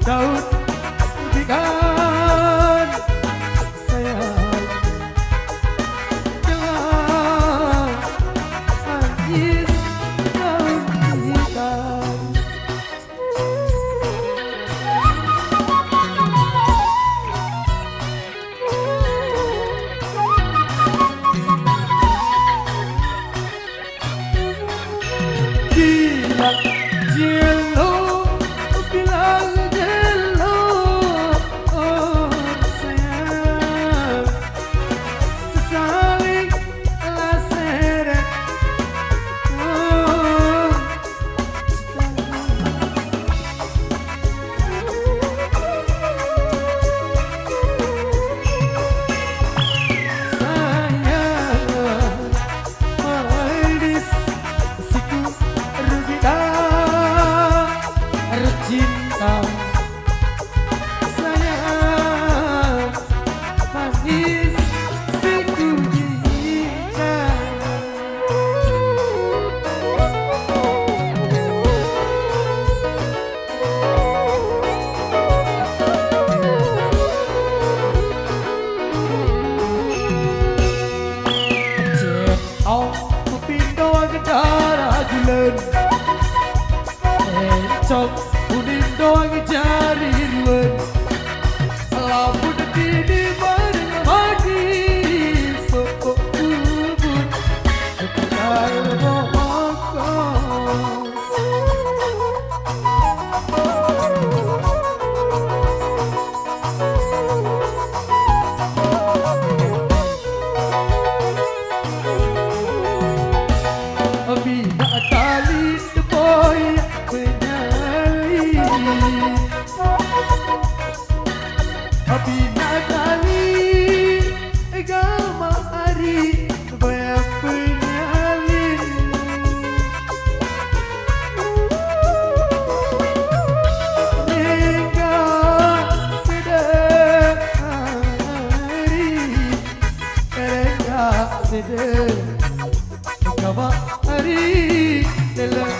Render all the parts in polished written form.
Daud berikan sayang telah manis Daud berikan. Bilang jelo, bilang jelo, oh sayang, sesaling lah seret, oh sayang, manis siku cinta sayang manis siku cinta. Cek aku pindah ke darah bulan encok unin doang cari ruan lamun kini bareng lagi sokok kubur kepenal bokos bina tali boy bina tali agama hari bayang penyalin hingga sedang hari hingga sedang agama hari dalam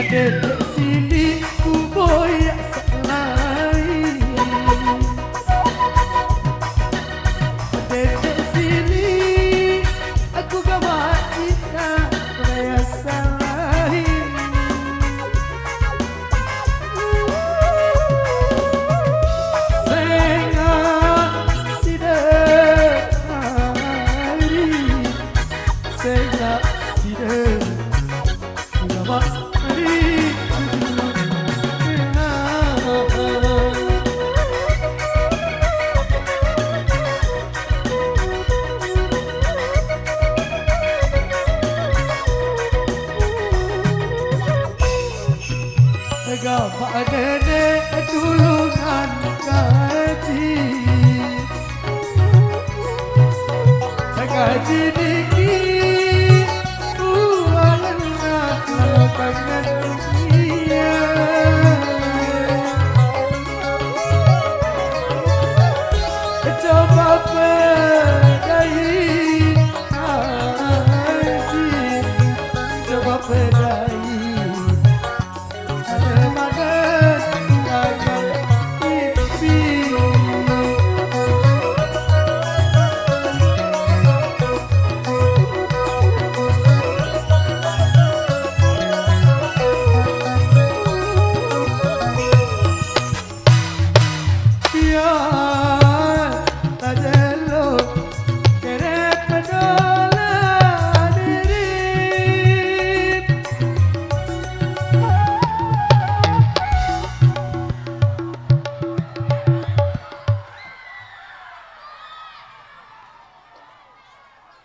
dedek sini ku boyak selai dedek sini aku gak cinta raya salahin sehingga sidek hari sehingga sidek gak Gapa nenek tulungan gaji gaji dikit bualan nak kangen dunia coba pedai haji coba pedai yeah.